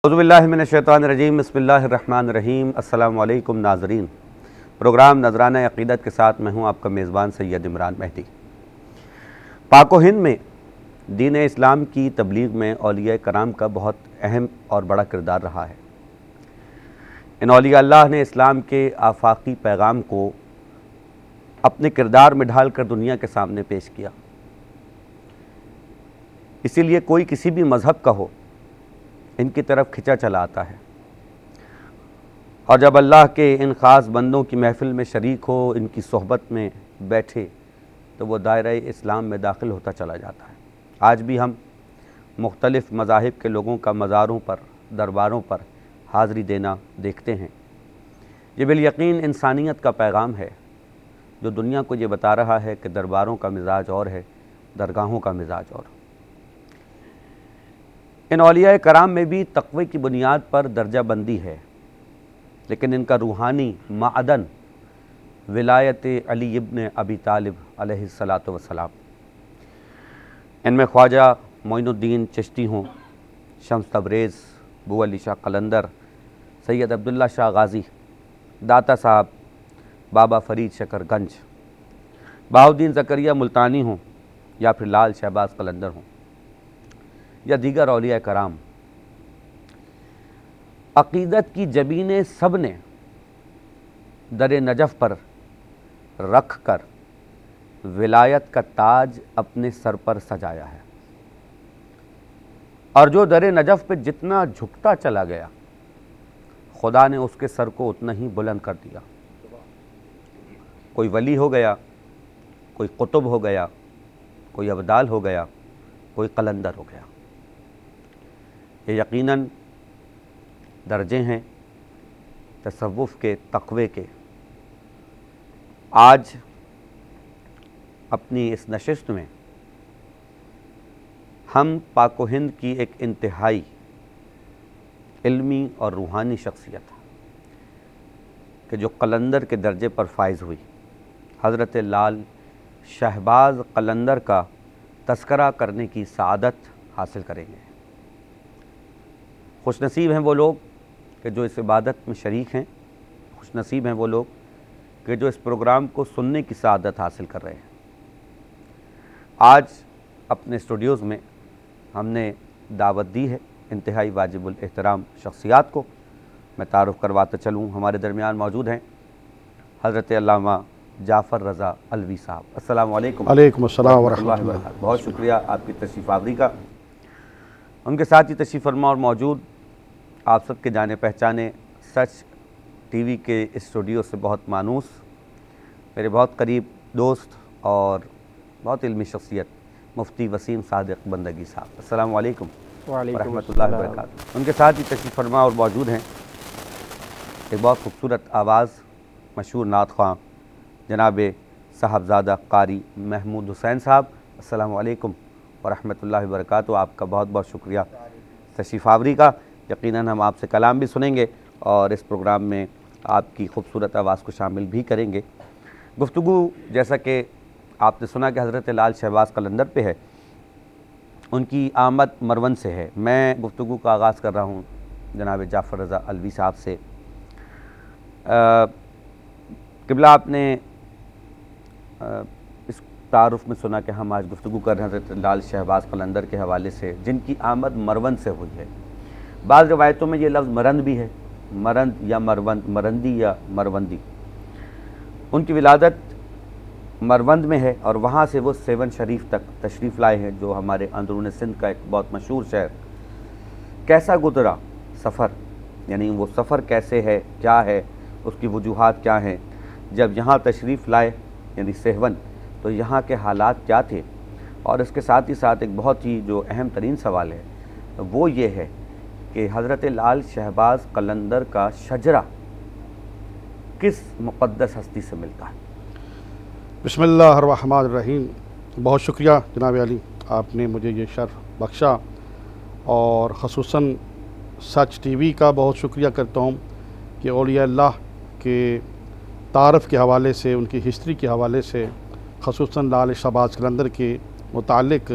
اعوذ باللہ من الشیطان الرجیم بسم اللہ الرحمن الرحیم السلام علیکم ناظرین۔ پروگرام نذرانہ عقیدت کے ساتھ میں ہوں آپ کا میزبان سید عمران مہدی۔ پاک و ہند میں دین اسلام کی تبلیغ میں اولیاء کرام کا بہت اہم اور بڑا کردار رہا ہے۔ ان اولیاء اللہ نے اسلام کے آفاقی پیغام کو اپنے کردار میں ڈھال کر دنیا کے سامنے پیش کیا۔ اسی لیے کوئی کسی بھی مذہب کا ہو ان کی طرف کھنچا چلا آتا ہے، اور جب اللہ کے ان خاص بندوں کی محفل میں شریک ہو، ان کی صحبت میں بیٹھے تو وہ دائرہ اسلام میں داخل ہوتا چلا جاتا ہے۔ آج بھی ہم مختلف مذاہب کے لوگوں کا مزاروں پر، درباروں پر حاضری دینا دیکھتے ہیں۔ یہ بالیقین انسانیت کا پیغام ہے جو دنیا کو یہ بتا رہا ہے کہ درباروں کا مزاج اور ہے، درگاہوں کا مزاج اور۔ ان اولیاء کرام میں بھی تقوی کی بنیاد پر درجہ بندی ہے، لیکن ان کا روحانی معدن ولایت علی ابن ابی طالب علیہ السلام۔ ان میں خواجہ معین الدین چشتی ہوں، شمس تبریز، ابو علی شاہ قلندر، سید عبداللہ شاہ غازی، داتا صاحب، بابا فرید شکر گنج، بہاؤالدین زکریا ملتانی ہوں، یا پھر لال شہباز قلندر ہوں، یا دیگر اولیاء کرام، عقیدت کی جبینیں سب نے در نجف پر رکھ کر ولایت کا تاج اپنے سر پر سجایا ہے، اور جو در نجف پہ جتنا جھکتا چلا گیا خدا نے اس کے سر کو اتنا ہی بلند کر دیا۔ کوئی ولی ہو گیا، کوئی قطب ہو گیا، کوئی ابدال ہو گیا، کوئی قلندر ہو گیا۔ یہ یقیناً درجے ہیں تصوف کے، تقوی کے۔ آج اپنی اس نشست میں ہم پاک و ہند کی ایک انتہائی علمی اور روحانی شخصیت کہ جو قلندر کے درجے پر فائز ہوئی، حضرت لال شہباز قلندر کا تذکرہ کرنے کی سعادت حاصل کریں گے۔ خوش نصیب ہیں وہ لوگ کہ جو اس عبادت میں شریک ہیں، خوش نصیب ہیں وہ لوگ کہ جو اس پروگرام کو سننے کی سعادت حاصل کر رہے ہیں۔ آج اپنے اسٹوڈیوز میں ہم نے دعوت دی ہے انتہائی واجب الاحترام شخصیات کو۔ میں تعارف کرواتا چلوں، ہمارے درمیان موجود ہیں حضرت علامہ جعفر رضا علوی صاحب۔ السلام علیکم۔ علیکم السلام ورحمۃ اللہ وبرکاتہ۔ بہت شکریہ آپ کی تشریف آوری کا۔ ان کے ساتھ ہی تشریف فرما اور موجود آپ سب کے جانے پہچانے سچ ٹی وی کے اسٹوڈیو سے بہت مانوس میرے بہت قریب دوست اور بہت علمی شخصیت مفتی وسیم صادق بندگی صاحب۔ السلام علیکم ورحمۃ اللہ وبرکاتہ۔ ان کے ساتھ ہی تشریف فرما اور موجود ہیں ایک بہت خوبصورت آواز، مشہور نعت خواں جناب صاحبزادہ قاری محمود حسین صاحب۔ السلام علیکم ورحمۃ اللہ وبرکاتہ۔ آپ کا بہت بہت شکریہ تشریف آوری کا۔ یقیناً ہم آپ سے کلام بھی سنیں گے اور اس پروگرام میں آپ کی خوبصورت آواز کو شامل بھی کریں گے۔ گفتگو جیسا کہ آپ نے سنا کہ حضرت لال شہباز قلندر پہ ہے، ان کی آمد مرون سے ہے۔ میں گفتگو کا آغاز کر رہا ہوں جناب جعفر رضا علوی صاحب سے۔ قبلہ آپ نے اس تعارف میں سنا کہ ہم آج گفتگو کر رہے ہیں حضرت لال شہباز قلندر کے حوالے سے، جن کی آمد مرون سے ہوئی ہے۔ بعض روایتوں میں یہ لفظ مرند بھی ہے، مرند یا مروند، مرندی یا مروندی۔ ان کی ولادت مروند میں ہے اور وہاں سے وہ سیون شریف تک تشریف لائے ہیں، جو ہمارے اندرون سندھ کا ایک بہت مشہور شہر۔ کیسا گزرا سفر، یعنی وہ سفر کیسے ہے، کیا ہے، اس کی وجوہات کیا ہیں؟ جب یہاں تشریف لائے یعنی سیون، تو یہاں کے حالات کیا تھے؟ اور اس کے ساتھ ہی ساتھ ایک بہت ہی جو اہم ترین سوال ہے وہ یہ ہے کہ حضرت لال شہباز قلندر کا شجرہ کس مقدس ہستی سے ملتا ہے؟ بسم اللہ الرحمن الرحیم۔ بہت شکریہ جناب علی، آپ نے مجھے یہ شرف بخشا، اور خصوصاً سچ ٹی وی کا بہت شکریہ کرتا ہوں کہ اولیاء اللہ کے تعارف کے حوالے سے، ان کی ہسٹری کے حوالے سے، خصوصاً لال شہباز قلندر کے متعلق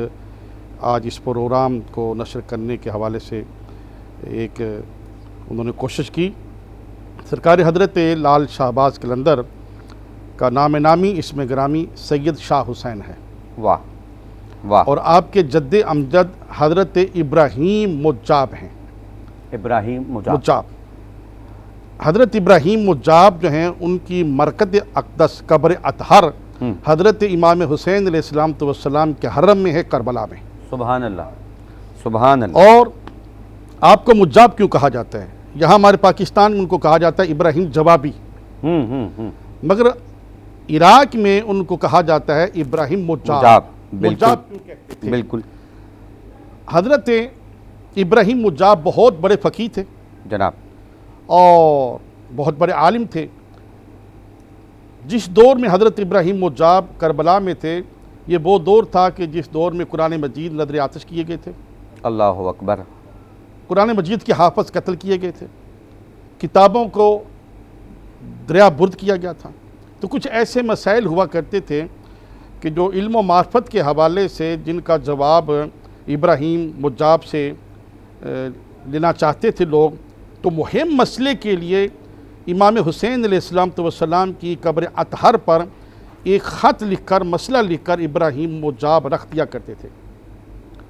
آج اس پروگرام کو نشر کرنے کے حوالے سے ایک انہوں نے کوشش کی. سرکار حضرت لال شہباز قلندر کا نام نامی اسم گرامی سید شاہ حسین ہے. واہ واہ. اور آپ کے جد امجد حضرت ابراہیم مجاب ہیں. ابراہیم مجاب. حضرت ابراہیم مجاب جو ہیں ان کی مرکز اقدس قبر اطہر حضرت امام حسین علیہ السلام والسلام کے حرم میں ہے، کربلا میں. سبحان اللہ سبحان اللہ. اور آپ کو مجاب کیوں کہا جاتا ہے؟ یہاں ہمارے پاکستان میں ان کو کہا جاتا ہے ابراہیم جوابی، مگر عراق میں ان کو کہا جاتا ہے ابراہیم مجاب. مجاب کیوں کہتے تھے؟ بالکل. حضرت ابراہیم مجاب بہت بڑے فقیہ تھے جناب، اور بہت بڑے عالم تھے. جس دور میں حضرت ابراہیم مجاب کربلا میں تھے، یہ وہ دور تھا کہ جس دور میں قرآن مجید نذر آتش کیے گئے تھے. اللہ اکبر. قرآن مجید کے حافظ قتل کیے گئے تھے، کتابوں کو دریا برد کیا گیا تھا. تو کچھ ایسے مسائل ہوا کرتے تھے کہ جو علم و معرفت کے حوالے سے جن کا جواب ابراہیم مجاب سے لینا چاہتے تھے لوگ، تو مہم مسئلے کے لیے امام حسین علیہ السلام کی قبر اطہر پر ایک خط لکھ کر، مسئلہ لکھ کر ابراہیم مجاب رکھ دیا کرتے تھے.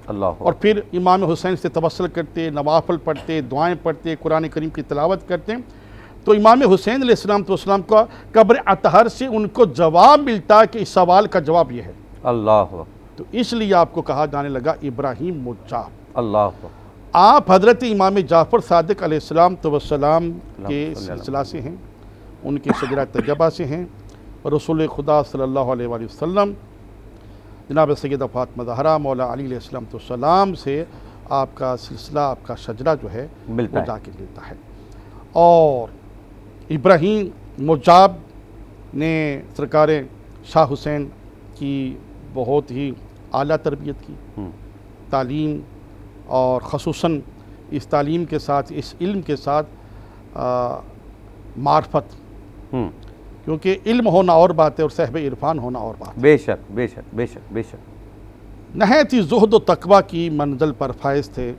اللہ. اور پھر امام حسین سے توسل کرتے، نوافل پڑھتے، دعائیں پڑھتے، قرآن کریم کی تلاوت کرتے. تو امام حسین علیہ السلام کا قبر اطہر سے ان کو جواب ملتا کہ اس سوال کا جواب یہ ہے. اللہ. تو اس لیے آپ کو کہا جانے لگا ابراہیم مجاب. اللہ. آپ حضرت امام جعفر صادق علیہ السلام کے سلسلہ سے ہیں، ان کے شجرہ طیبہ سے ہیں. رسول خدا صلی اللہ علیہ وآلہ وسلم جناب سیدہ فاطمہ زہرا مولا علی علیہ السلام سے آپ کا سلسلہ، آپ کا شجرہ جو ہے وہ جا کے ملتا ہے. اور ابراہیم مجاب نے سرکار شاہ حسین کی بہت ہی اعلیٰ تربیت کی، تعلیم، اور خصوصاً اس تعلیم کے ساتھ، اس علم کے ساتھ معرفت، کیونکہ علم ہونا اور بات ہے اور صاحب عرفان ہونا اور بات ہے. بے شک بے شک بے شک بے شک. نہایت ہی زہد و تقویٰ کی منزل پر فائز تھے.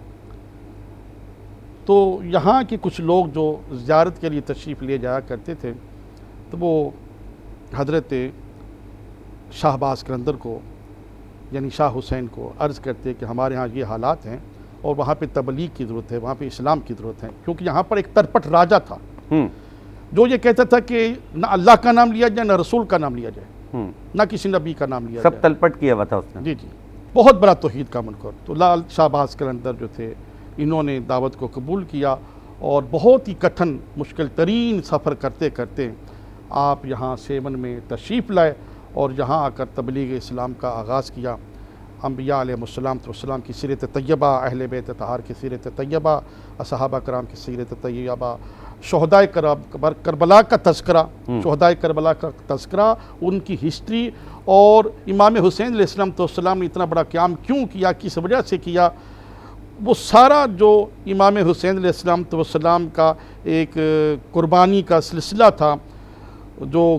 تو یہاں کے کچھ لوگ جو زیارت کے لیے تشریف لے جایا کرتے تھے، تو وہ حضرت شہباز قلندر کو، یعنی شاہ حسین کو عرض کرتے کہ ہمارے ہاں یہ حالات ہیں اور وہاں پہ تبلیغ کی ضرورت ہے، وہاں پہ اسلام کی ضرورت ہے. کیونکہ یہاں پر ایک ترپٹ راجہ تھا جو یہ کہتا تھا کہ نہ اللہ کا نام لیا جائے، نہ رسول کا نام لیا جائے، نہ کسی نبی کا نام لیا جائے. سب تلپٹ کیا ہوا تھا اس نے. جی جی، بہت بڑا توحید کا منکر. تو لال شہباز قلندر جو تھے، انہوں نے دعوت کو قبول کیا اور بہت ہی کٹھن مشکل ترین سفر کرتے کرتے آپ یہاں سیون میں تشریف لائے اور یہاں آ کر تبلیغ اسلام کا آغاز کیا. انبیاء علیہ السلام کی سیرت طیبہ، اہل بیت طہار کی سیرت طیبہ، صحابہ کرام کی سیرت طیبہ، شہدائے کربلا کا تذکرہ، شہدائے کربلا کا تذکرہ، ان کی ہسٹری، اور امام حسین علیہ السلام نے اتنا بڑا قیام کیوں کیا، کس وجہ سے کیا، وہ سارا جو امام حسین علیہ السلام کا ایک قربانی کا سلسلہ تھا، جو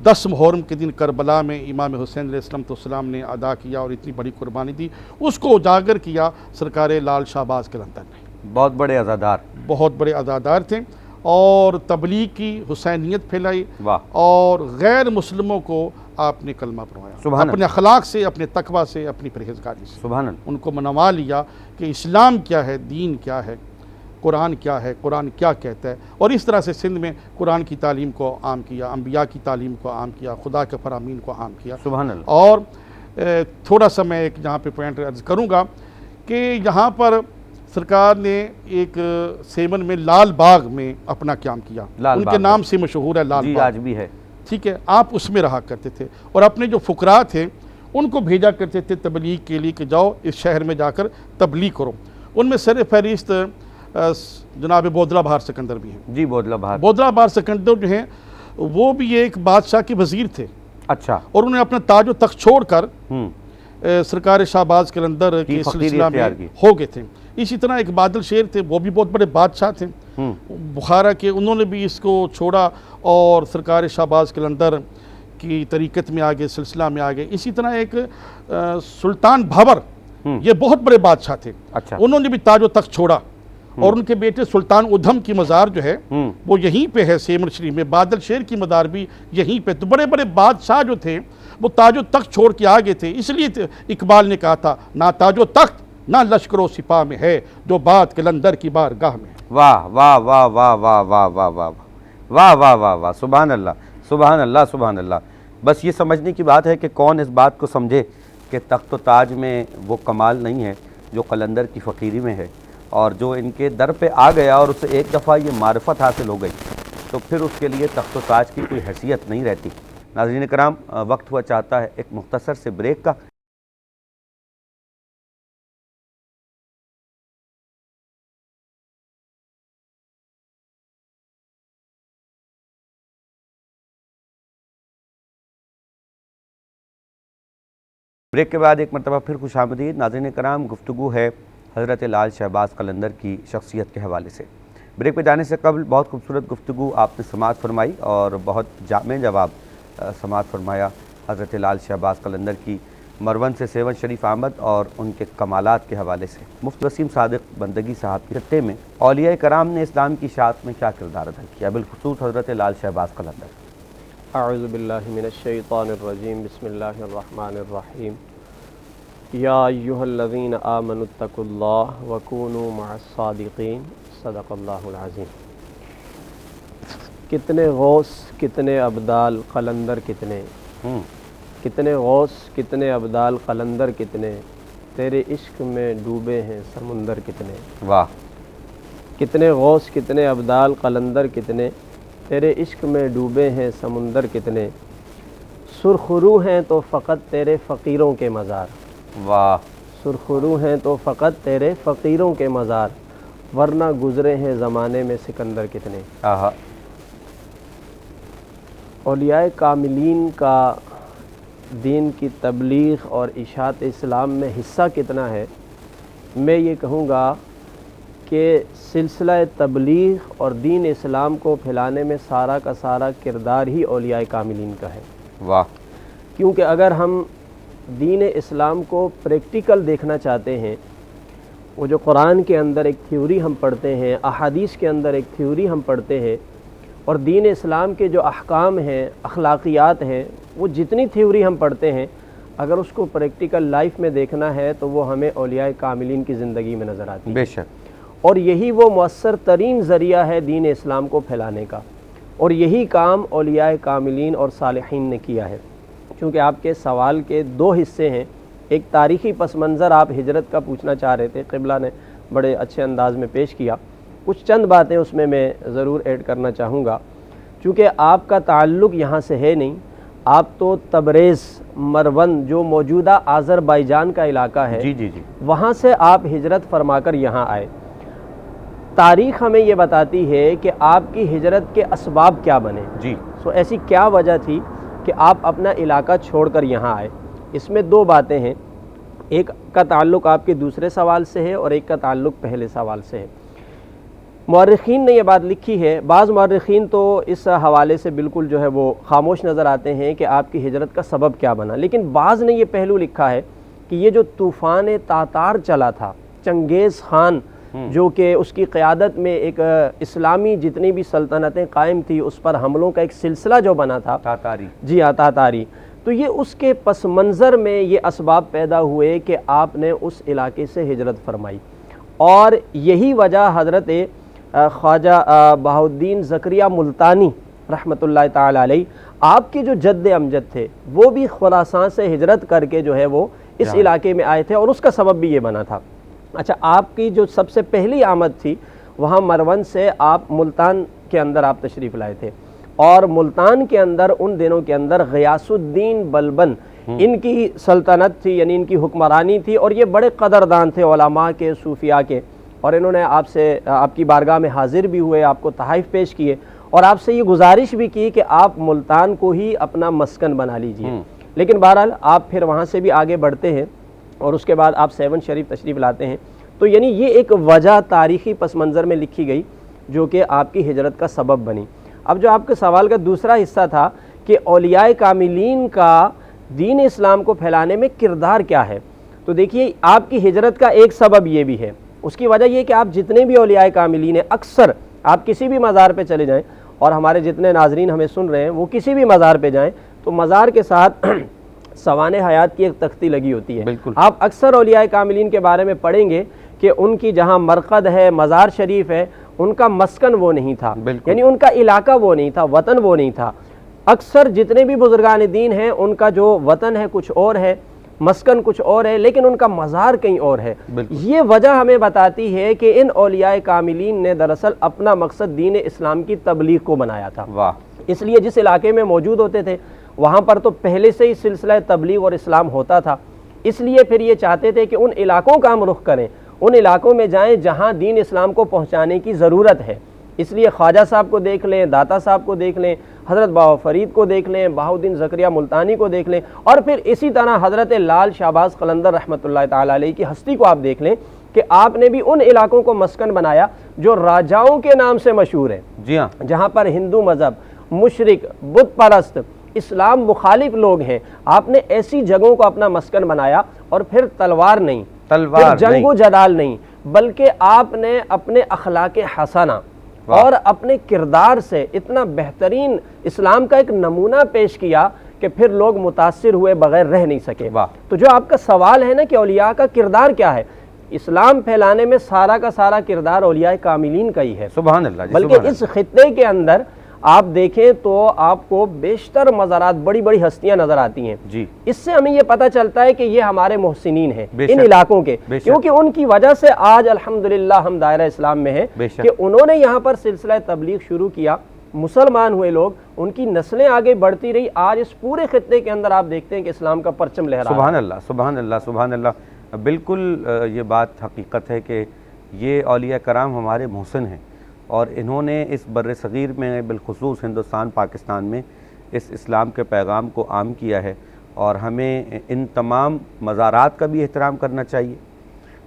10 محرم کے دن کربلا میں امام حسین علیہ السلام نے ادا کیا اور اتنی بڑی قربانی دی، اس کو اجاگر کیا سرکار لال شہباز قلندر نے. بہت بڑے عزادار، بہت بڑے عزادار تھے، اور تبلیغ کی حسینیت پھیلائی. واہ. اور غیر مسلموں کو آپ نے کلمہ پڑھوایا، اپنے اخلاق سے، اپنے تقوی سے، اپنی پرہیزگاری سے. سبحان اللہ. ان کو منوا لیا کہ اسلام کیا ہے، دین کیا ہے، قرآن کیا ہے، قرآن کیا کہتا ہے. اور اس طرح سے سندھ میں قرآن کی تعلیم کو عام کیا، انبیاء کی تعلیم کو عام کیا، خدا کے فرامین کو عام کیا. سبحان اللہ. اور تھوڑا سا میں ایک یہاں پہ پوائنٹ عرض کروں گا کہ یہاں پر سرکار نے ایک سیون میں لال باغ میں اپنا قیام کیا. ان کے نام سے مشہور ہے لال باغ. آج بھی ہے. ٹھیک ہے، آپ اس میں رہا کرتے تھے اور اپنے جو فقراء تھے ان کو بھیجا کرتے تھے تبلیغ کے لیے کہ جاؤ اس شہر میں جا کر تبلیغ کرو. ان میں سر فہرست جناب بودلہ بہار سکندر بھی ہیں. جی، بودلہ بہار سکندر جو ہیں وہ بھی ایک بادشاہ کے وزیر تھے. اچھا. اور انہوں نے اپنا تاج و تخت چھوڑ کر سرکار شہباز قلندر کے سلسلہ میں ہو گئے تھے. اسی طرح ایک بادل شیر تھے، وہ بھی بہت بڑے بادشاہ تھے بخارا کے، انہوں نے بھی اس کو چھوڑا اور سرکار شہباز قلندر کی طریقت میں آگے، سلسلہ میں آگے. اسی طرح ایک سلطان بھاور، یہ بہت بڑے بادشاہ تھے. اچھا. انہوں نے بھی تاج و تخت چھوڑا اور ان کے بیٹے سلطان ادھم کی مزار جو ہے وہ یہیں پہ ہے سیمر شریف میں، بادل شیر کی مزار بھی یہیں پہ۔ تو بڑے بڑے بادشاہ جو تھے وہ تاج و تخت چھوڑ کے آگے تھے، اس لیے اقبال نے کہا تھا نہ تاج و تخت نہ لشکر و سپاہ میں ہے، جو بات قلندر کی بارگاہ میں ہے۔ واہ واہ واہ واہ واہ واہ واہ واہ واہ واہ واہ واہ، سبحان اللہ سبحان اللہ سبحان اللہ۔ بس یہ سمجھنے کی بات ہے کہ کون اس بات کو سمجھے کہ تخت و تاج میں وہ کمال نہیں ہے جو قلندر کی فقیری میں ہے، اور جو ان کے در پہ آ گیا اور اسے ایک دفعہ یہ معرفت حاصل ہو گئی تو پھر اس کے لیے تخت و تاج کی کوئی حیثیت نہیں رہتی۔ ناظرین کرام، وقت ہوا چاہتا ہے ایک مختصر سے بریک کا۔ بریک کے بعد ایک مرتبہ پھر خوش آمدید۔ ناظرین کرام، گفتگو ہے حضرت لال شہباز قلندر کی شخصیت کے حوالے سے۔ بریک پہ جانے سے قبل بہت خوبصورت گفتگو آپ نے سماعت فرمائی اور بہت جامع جواب سماعت فرمایا حضرت لال شہباز قلندر کی مروان سے سیون شریف آمد اور ان کے کمالات کے حوالے سے۔ مفتی وسیم صادق بندگی صاحب کے خطے میں اولیاء کرام نے اسلام کی اشاعت میں کیا کردار ادا کیا، بالخصوص حضرت لال شہباز قلندر؟ اعوذ باللہ من الشیطان الرجیم، بسم اللہ الرحمن الرحیم۔ یا ایہا الذین آمنوا اتقوا اللہ وکونوا مع الصادقین، صدق اللہ العظیم۔ کتنے غوث، کتنے ابدال، قلندر کتنے، کتنے غوث، کتنے ابدال، قلندر کتنے، تیرے عشق میں ڈوبے ہیں سمندر کتنے۔ واہ۔ کتنے غوث، کتنے ابدال، قلندر کتنے، تیرے عشق میں ڈوبے ہیں سمندر کتنے، سرخرو ہیں تو فقط تیرے فقیروں کے مزار۔ واہ۔ سرخرو ہیں تو فقط تیرے فقیروں کے مزار، ورنہ گزرے ہیں زمانے میں سکندر کتنے۔ آہا۔ اولیاء کاملین کا دین کی تبلیغ اور اشاعت اسلام میں حصہ کتنا ہے؟ میں یہ کہوں گا کہ سلسلہ تبلیغ اور دین اسلام کو پھیلانے میں سارا کا سارا کردار ہی اولیاء کاملین کا ہے۔ واہ۔ کیونکہ اگر ہم دین اسلام کو پریکٹیکل دیکھنا چاہتے ہیں، وہ جو قرآن کے اندر ایک تھیوری ہم پڑھتے ہیں، احادیث کے اندر ایک تھیوری ہم پڑھتے ہیں، اور دین اسلام کے جو احکام ہیں، اخلاقیات ہیں، وہ جتنی تھیوری ہم پڑھتے ہیں، اگر اس کو پریکٹیکل لائف میں دیکھنا ہے تو وہ ہمیں اولیاء کاملین کی زندگی میں نظر آتی ہے۔ بے شک۔ اور یہی وہ مؤثر ترین ذریعہ ہے دین اسلام کو پھیلانے کا، اور یہی کام اولیاء کاملین اور صالحین نے کیا ہے۔ چونکہ آپ کے سوال کے دو حصے ہیں، ایک تاریخی پس منظر آپ ہجرت کا پوچھنا چاہ رہے تھے، قبلہ نے بڑے اچھے انداز میں پیش کیا، کچھ چند باتیں اس میں ضرور ایڈ کرنا چاہوں گا۔ چونکہ آپ کا تعلق یہاں سے ہے نہیں، آپ تو تبریز، مروان جو موجودہ آذربائیجان کا علاقہ ہے، جی جی جی، وہاں سے آپ ہجرت فرما کر یہاں آئے۔ تاریخ ہمیں یہ بتاتی ہے کہ آپ کی ہجرت کے اسباب کیا بنے، جی، ایسی کیا وجہ تھی کہ آپ اپنا علاقہ چھوڑ کر یہاں آئے۔ اس میں دو باتیں ہیں، ایک کا تعلق آپ کے دوسرے سوال سے ہے اور ایک کا تعلق پہلے سوال سے ہے۔ مورخین نے یہ بات لکھی ہے، بعض مورخین تو اس حوالے سے بالکل جو ہے وہ خاموش نظر آتے ہیں کہ آپ کی ہجرت کا سبب کیا بنا، لیکن بعض نے یہ پہلو لکھا ہے کہ یہ جو طوفان تاتار چلا تھا، چنگیز خان جو کہ اس کی قیادت میں ایک اسلامی جتنی بھی سلطنتیں قائم تھی اس پر حملوں کا ایک سلسلہ جو بنا تھا، تاتاری، جی ہاں تاتاری، تو یہ اس کے پس منظر میں یہ اسباب پیدا ہوئے کہ آپ نے اس علاقے سے ہجرت فرمائی، اور یہی وجہ حضرت خواجہ بہاؤالدین زکریہ ملتانی رحمۃ اللہ تعالی علیہ، آپ کے جو جد امجد تھے وہ بھی خراسان سے ہجرت کر کے جو ہے وہ اس علاقے میں آئے تھے، اور اس کا سبب بھی یہ بنا تھا۔ اچھا، آپ کی جو سب سے پہلی آمد تھی وہاں مروان سے آپ ملتان کے اندر آپ تشریف لائے تھے، اور ملتان کے اندر ان دنوں کے اندر غیاث الدین بلبن ان کی سلطنت تھی، یعنی ان کی حکمرانی تھی، اور یہ بڑے قدردان تھے علماء کے، صوفیاء کے، اور انہوں نے آپ سے آپ کی بارگاہ میں حاضر بھی ہوئے، آپ کو تحائف پیش کیے، اور آپ سے یہ گزارش بھی کی کہ آپ ملتان کو ہی اپنا مسکن بنا لیجئے۔ لیکن بہرحال آپ پھر وہاں سے بھی آگے بڑھتے ہیں اور اس کے بعد آپ سیون شریف تشریف لاتے ہیں، تو یعنی یہ ایک وجہ تاریخی پس منظر میں لکھی گئی جو کہ آپ کی ہجرت کا سبب بنی۔ اب جو آپ کے سوال کا دوسرا حصہ تھا کہ اولیاء کاملین کا دین اسلام کو پھیلانے میں کردار کیا ہے، تو دیکھیے آپ کی ہجرت کا ایک سبب یہ بھی ہے، اس کی وجہ یہ کہ آپ جتنے بھی اولیاء کاملین ہیں، اکثر آپ کسی بھی مزار پہ چلے جائیں، اور ہمارے جتنے ناظرین ہمیں سن رہے ہیں وہ کسی بھی مزار پہ جائیں تو مزار کے ساتھ سوانح حیات کی ایک تختی لگی ہوتی ہے. بالکل. آپ اکثر اولیاء کاملین کے بارے میں پڑھیں گے کہ ان کی جہاں مرقد ہے، مزار شریف ہے، ان کا مسکن وہ نہیں تھا، یعنی ان کا علاقہ وہ نہیں تھا، وطن وہ نہیں تھا. اکثر جتنے بھی بزرگان دین ہیں ان کا جو وطن ہے کچھ اور ہے، مسکن کچھ اور ہے، لیکن ان کا مزار کہیں اور ہے. یہ وجہ ہمیں بتاتی ہے کہ ان اولیاء کاملین نے دراصل اپنا مقصد دین اسلام کی تبلیغ کو بنایا تھا. واہ. اس لیے جس علاقے میں موجود ہوتے تھے وہاں پر تو پہلے سے ہی سلسلہ تبلیغ اور اسلام ہوتا تھا، اس لیے پھر یہ چاہتے تھے کہ ان علاقوں کا ہم رخ کریں، ان علاقوں میں جائیں جہاں دین اسلام کو پہنچانے کی ضرورت ہے. اس لیے خواجہ صاحب کو دیکھ لیں، داتا صاحب کو دیکھ لیں، حضرت بابا فرید کو دیکھ لیں، بہاؤالدین زکریا ملتانی کو دیکھ لیں، اور پھر اسی طرح حضرت لال شہباز قلندر رحمۃ اللہ تعالیٰ علیہ کی ہستی کو آپ دیکھ لیں کہ آپ نے بھی ان علاقوں کو مسکن بنایا جو راجاؤں کے نام سے مشہور ہے. جی ہاں. جہاں پر ہندو مذہب، مشرک، بت پرست، اسلام مخالف لوگ ہیں. آپ نے ایسی جگہوں کو اپنا مسکن بنایا، اور پھر تلوار نہیں، پھر جنگ و جدال نہیں، بلکہ آپ نے اپنے اخلاق حسنہ اور اپنے کردار سے اتنا بہترین اسلام کا ایک نمونہ پیش کیا کہ پھر لوگ متاثر ہوئے بغیر رہ نہیں سکے. تو جو آپ کا سوال ہے نا کہ اولیاء کا کردار کیا ہے، اسلام پھیلانے میں سارا کا سارا کردار اولیاء کاملین کا ہی ہے. سبحان اللہ. بلکہ اس خطے کے اندر آپ دیکھیں تو آپ کو بیشتر مزارات، بڑی بڑی ہستیاں نظر آتی ہیں. جی. اس سے ہمیں یہ پتہ چلتا ہے کہ یہ ہمارے محسنین ہیں ان علاقوں کے، کیونکہ ان کی وجہ سے آج الحمدللہ ہم دائرہ اسلام میں ہیں کہ انہوں نے یہاں پر سلسلہ تبلیغ شروع کیا، مسلمان ہوئے لوگ، ان کی نسلیں آگے بڑھتی رہی. آج اس پورے خطے کے اندر آپ دیکھتے ہیں کہ اسلام کا پرچم لہرا رہا ہے. سبحان اللہ. سبحان اللہ. سبحان اللہ. بالکل یہ بات حقیقت ہے کہ یہ اولیاء کرام ہمارے محسن ہیں، اور انہوں نے اس بر صغیر میں بالخصوص ہندوستان پاکستان میں اس اسلام کے پیغام کو عام کیا ہے. اور ہمیں ان تمام مزارات کا بھی احترام کرنا چاہیے،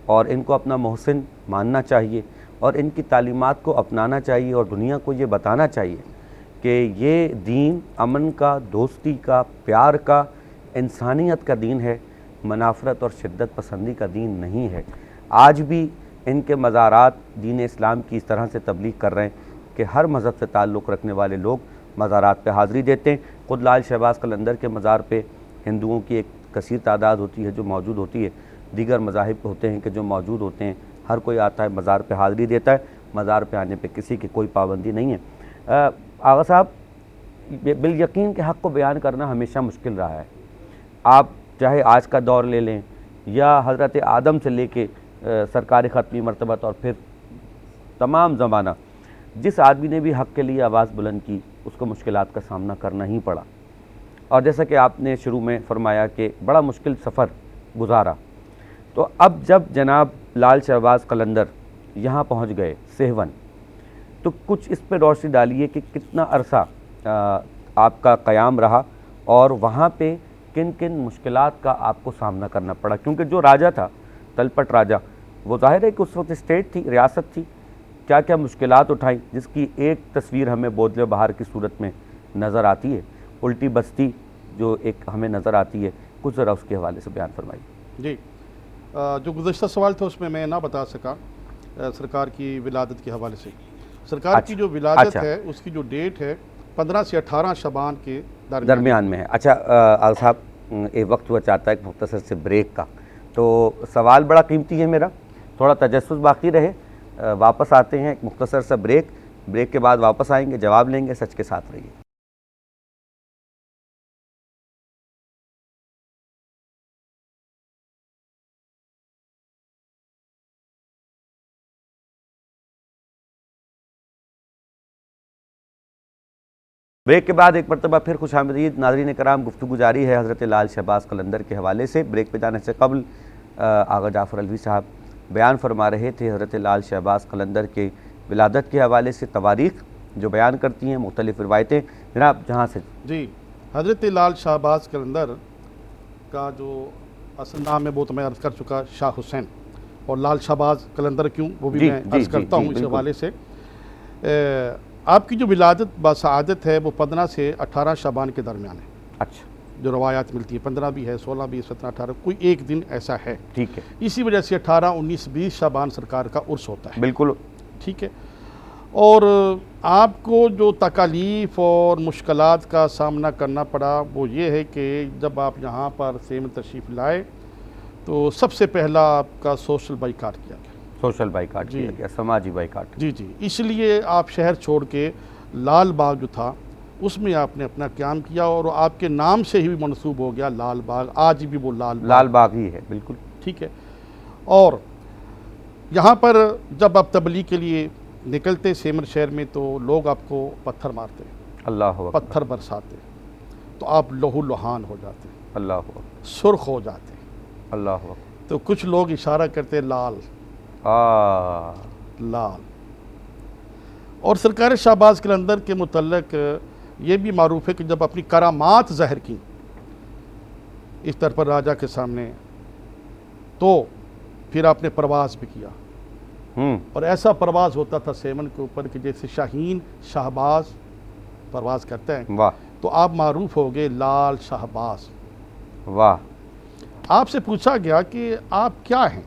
اور ان کو اپنا محسن ماننا چاہیے، اور ان کی تعلیمات کو اپنانا چاہیے، اور دنیا کو یہ بتانا چاہیے کہ یہ دین امن کا، دوستی کا، پیار کا، انسانیت کا دین ہے، منافرت اور شدت پسندی کا دین نہیں ہے. آج بھی ان کے مزارات دین اسلام کی اس طرح سے تبلیغ کر رہے ہیں کہ ہر مذہب سے تعلق رکھنے والے لوگ مزارات پہ حاضری دیتے ہیں. خود لال شہباز قلندر کے مزار پہ ہندوؤں کی ایک کثیر تعداد ہوتی ہے جو موجود ہوتی ہے، دیگر مذاہب ہوتے ہیں کہ جو موجود ہوتے ہیں. ہر کوئی آتا ہے مزار پہ حاضری دیتا ہے، مزار پہ آنے پہ کسی کی کوئی پابندی نہیں ہے. آغا صاحب، بالیقین کے حق کو بیان کرنا ہمیشہ مشکل رہا ہے. آپ چاہے آج کا دور لے لیں یا حضرت آدم سے لے کے سرکار ختمی مرتبت اور پھر تمام زمانہ، جس آدمی نے بھی حق کے لیے آواز بلند کی اس کو مشکلات کا سامنا کرنا ہی پڑا. اور جیسا کہ آپ نے شروع میں فرمایا کہ بڑا مشکل سفر گزارا، تو اب جب جناب لال شہباز قلندر یہاں پہنچ گئے سہون، تو کچھ اس پہ روشنی ڈالیے کہ کتنا عرصہ آپ کا قیام رہا، اور وہاں پہ کن کن مشکلات کا آپ کو سامنا کرنا پڑا. کیونکہ جو راجہ تھا، تلپٹ راجہ، وہ ظاہر ہے کہ اس وقت اسٹیٹ تھی، ریاست تھی، کیا کیا مشکلات اٹھائیں، جس کی ایک تصویر ہمیں بودلے بہار کی صورت میں نظر آتی ہے. الٹی بستی جو ایک ہمیں نظر آتی ہے، کچھ ذرا اس کے حوالے سے بیان فرمائیے. جی، جو گزشتہ سوال تھا اس میں نہ بتا سکا سرکار کی ولادت کے حوالے سے. سرکار کی جو ولادت ہے اس کی جو ڈیٹ ہے 15 سے 18 شعبان کے درمیان میں ہے. اچھا آغا صاحب، ایک وقت ہوا چاہتا ہے ایک مختصر سے بریک کا، تو سوال بڑا قیمتی ہے میرا، تھوڑا تجسس باقی رہے. واپس آتے ہیں، ایک مختصر سا بریک کے بعد واپس آئیں گے، جواب لیں گے. سچ کے ساتھ رہیے. بریک کے بعد ایک مرتبہ پھر خوش آمدید ناظرین کرام. گفتگو جاری ہے حضرت لال شہباز قلندر کے حوالے سے. بریک پہ جانے سے قبل آغا جعفر علوی صاحب بیان فرما رہے تھے حضرت لال شہباز قلندر کے ولادت کے حوالے سے تواریخ جو بیان کرتی ہیں، مختلف روایتیں. جناب جہاں سے. جی، حضرت لال شہباز قلندر کا جو اصل نام ہے وہ تو میں عرض کر چکا، شاہ حسین. اور لال شہباز قلندر کیوں وہ بھی میں عرض کرتا ہوں اس حوالے سے. آپ کی جو ولادت باسعادت ہے وہ 15 سے 18 شعبان کے درمیان ہے. اچھا. جو روایات ملتی ہیں 15 بھی ہے 16 بھی 17 18 کوئی ایک دن ایسا ہے، ٹھیک ہے، اسی وجہ سے 18 19 20 شعبان سرکار کا عرس ہوتا ہے، بالکل ٹھیک ہے۔ اور آپ کو جو تکالیف اور مشکلات کا سامنا کرنا پڑا وہ یہ ہے کہ جب آپ یہاں پر سیمن تشریف لائے تو سب سے پہلا آپ کا سوشل بائیکاٹ کیا گیا، سوشل بائیکاٹ کیا گیا، سماجی بائیکاٹ۔ جی جی، اس لیے آپ شہر چھوڑ کے لال باغ جو تھا اس میں آپ نے اپنا قیام کیا، اور آپ کے نام سے ہی منسوب ہو گیا لال باغ، آج بھی وہ لال باغ ہی ہے، بالکل ٹھیک ہے۔ اور یہاں پر جب آپ تبلیغ کے لیے نکلتے سیمر شہر میں تو لوگ آپ کو پتھر مارتے، اللہ اکبر، پتھر برساتے، تو آپ لہو لہان ہو جاتے، اللہ اکبر، سرخ ہو جاتے، اللہ اکبر، تو کچھ لوگ اشارہ کرتے لال لال۔ اور سرکار شہباز قلندر کے متعلق یہ بھی معروف ہے کہ جب اپنی کرامات ظاہر کی اس طرح پر راجہ کے سامنے تو پھر آپ نے پرواز بھی کیا، اور ایسا پرواز ہوتا تھا سیمن کے اوپر کہ جیسے شاہین شہباز پرواز کرتے ہیں، واہ تو آپ معروف ہو گئے لال شہباز۔ واہ، آپ سے پوچھا گیا کہ آپ کیا ہیں؟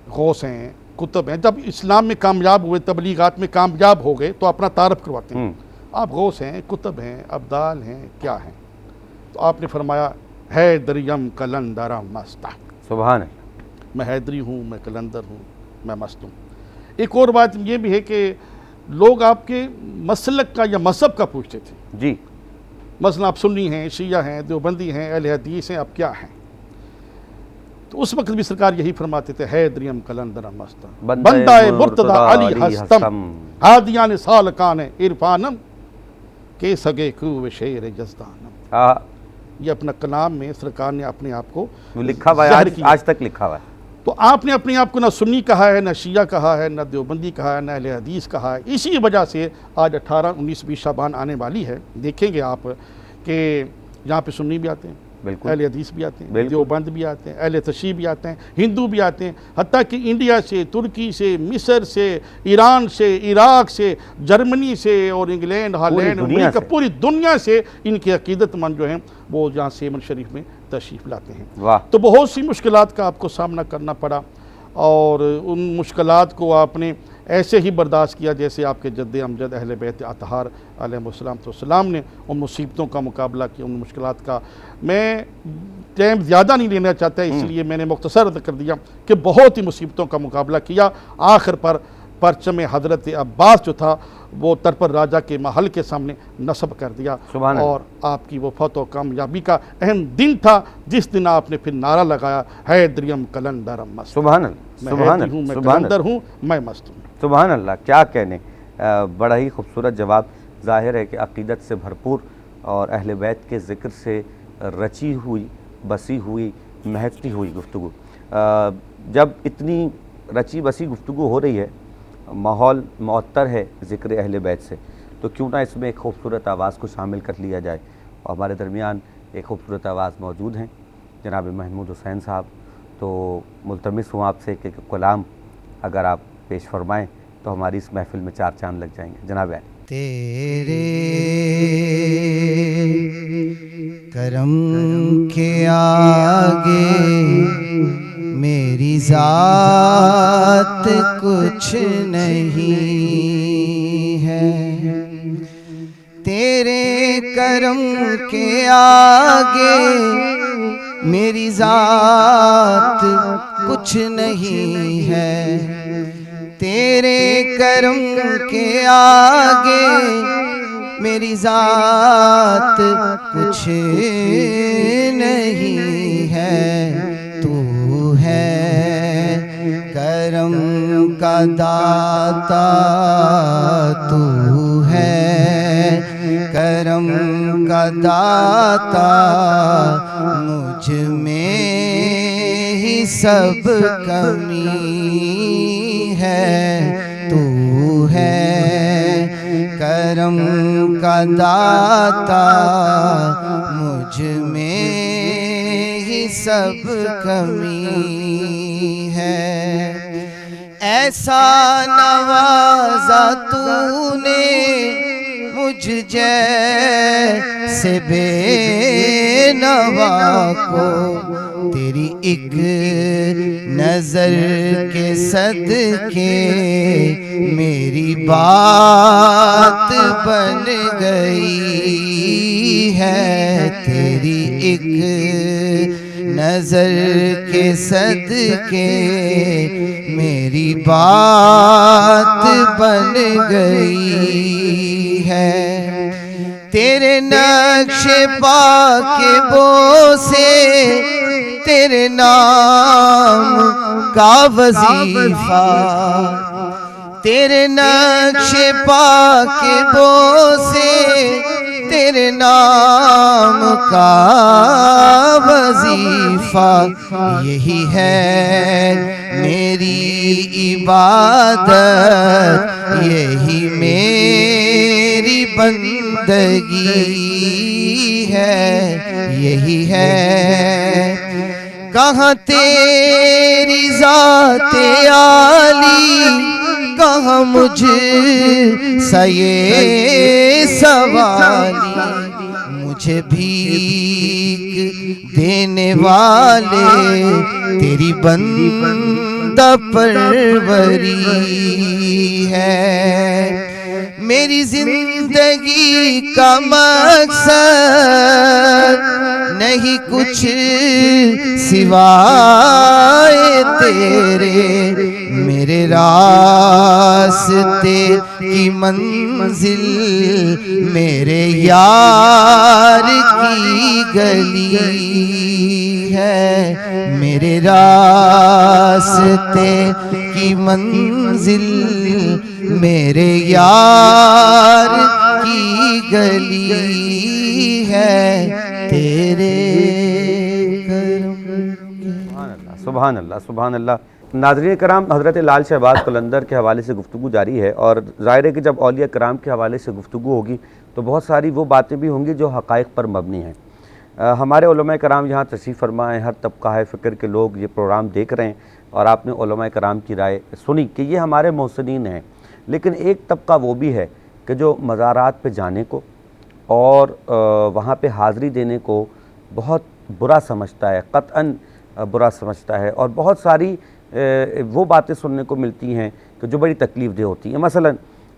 غوث ہیں، کتب ہیں، جب اسلام میں کامیاب ہوئے تبلیغات میں کامیاب ہو گئے تو اپنا تعارف کرواتے ہیں، آپ غوث ہیں، کتب ہیں، ابدال ہیں، کیا ہیں؟ تو آپ نے فرمایا حیدریم کلندرم مستہ، سبحان اللہ، میں حیدری ہوں، میں کلندر ہوں، میں مست ہوں۔ ایک اور بات یہ بھی ہے کہ لوگ آپ کے مسلک کا یا مذہب کا پوچھتے تھے، جی، مثلا آپ سنی ہیں، شیعہ ہیں، دیوبندی ہیں، اہل حدیث ہیں، آپ کیا ہیں؟ تو اس وقت بھی سرکار یہی فرماتے تھے حیدریم کلندرم مستہ، بندہ مرتضی علی ہستم، ہادیان سالکان عرفانم، کے سگے کوہ شیر جزدانم۔ یہ اپنا کلام میں سرکار نے اپنے آپ کو لکھا ہوا ہے، آج تک لکھا ہوا ہے۔ تو آپ نے اپنے آپ کو نہ سنی کہا ہے، نہ شیعہ کہا ہے، نہ دیوبندی کہا ہے، نہ اہل حدیث کہا ہے۔ اسی وجہ سے آج 18 19 20 شعبان آنے والی ہے، دیکھیں گے آپ کہ یہاں پہ سنی بھی آتے ہیں، بالکل، اہل حدیث بھی آتے ہیں، دیوبند بھی آتے ہیں، اہل تشیع بھی آتے ہیں، ہندو بھی آتے ہیں، حتیٰ کہ انڈیا سے، ترکی سے، مصر سے، ایران سے، عراق سے، جرمنی سے، اور انگلینڈ، ہالینڈ، امریکہ، پوری دنیا سے ان کے عقیدت مند جو ہیں وہ یہاں سیمن شریف میں تشریف لاتے ہیں۔ تو بہت سی مشکلات کا آپ کو سامنا کرنا پڑا، اور ان مشکلات کو آپ نے ایسے ہی برداشت کیا جیسے آپ کے جد امجد اہل بیت اطہار علیہ السلام نے ان مصیبتوں کا مقابلہ کیا، ان مشکلات کا۔ میں ٹائم زیادہ نہیں لینا چاہتا، اس لیے میں نے مختصر کر دیا کہ بہت ہی مصیبتوں کا مقابلہ کیا، آخر پر پرچم حضرت عباس جو تھا وہ ترپر راجہ کے محل کے سامنے نصب کر دیا، اور آپ کی وہ فتح و کامیابی کا اہم دن تھا جس دن آپ نے پھر نعرہ لگایا حیدریم کلندرم مست، سبحان اللہ، میں حیدری ہوں، میں کلندر ہوں، میں مست ہوں۔ سبحان اللہ، کیا کہنے، بڑا ہی خوبصورت جواب۔ ظاہر ہے کہ عقیدت سے بھرپور اور اہل بیت کے ذکر سے رچی ہوئی، بسی ہوئی، مہکتی ہوئی گفتگو۔ جب اتنی رچی بسی گفتگو ہو رہی ہے، ماحول معطر ہے ذکر اہل بیت سے، تو کیوں نہ اس میں ایک خوبصورت آواز کو شامل کر لیا جائے، اور ہمارے درمیان ایک خوبصورت آواز موجود ہیں جناب محمود حسین صاحب۔ تو ملتمس ہوں آپ سے کہ کلام اگر آپ پیش فرمائیں تو ہماری اس محفل میں چار چاند لگ جائیں گے، جناب علی۔ تیرے کرم کے آگے میری ذات کچھ نہیں ہے، تیرے کرم کے آگے میری ذات کچھ نہیں ہے، تیرے کرم کے آگے میری ذات کچھ نہیں ہے، تو ہے کرم کا داتا، تو ہے کرم کا داتا، مجھ میں ہی سب کمی ہے، تو ہے کرم کا داتا، مجھ میں ہی سب کمی ہے، ایسا نوازا تو نے مجھ جیسے بے نوا کو تیری ایک نظر کے صدقے میری بات بن گئی ہے، تیری ایک نظر کے صدقے میری بات بن گئی ہے، تیرے نقش پا کے بو سے تیرے نام کا وظیفہ، تیرے نقش پا کے بو سے تیرے نام کا وظیفہ، یہی ہے میری عبادت، یہی میری بندگی ہے، یہی ہے۔ کہاں تیری ذات عالی، کہاں مجھ سے یہ سوالی، مجھے بھیک دینے والے تیری بندہ پروری ہے، میری زندگی کا مقصد نہیں کچھ سوائے تیرے، میرے راستے کی منزل میرے یار کی گلی ہے، میرے راستے کی منزل میرے یار کی گلی ہے، تیرے کرم۔ سبحان اللہ سبحان اللہ۔ ناظرین کرام، حضرت لال شہباز قلندر کے حوالے سے گفتگو جاری ہے، اور ظاہر ہے کہ جب اولیاء کرام کے حوالے سے گفتگو ہوگی تو بہت ساری وہ باتیں بھی ہوں گی جو حقائق پر مبنی ہیں۔ ہمارے علماء کرام یہاں تشریف فرما ہیں، ہر طبقہ ہے فکر کے لوگ یہ پروگرام دیکھ رہے ہیں، اور آپ نے علماء کرام کی رائے سنی کہ یہ ہمارے محسنین ہیں، لیکن ایک طبقہ وہ بھی ہے کہ جو مزارات پہ جانے کو اور وہاں پہ حاضری دینے کو بہت برا سمجھتا ہے، قطعاً برا سمجھتا ہے، اور بہت ساری وہ باتیں سننے کو ملتی ہیں کہ جو بڑی تکلیف دہ ہوتی ہیں۔ مثلا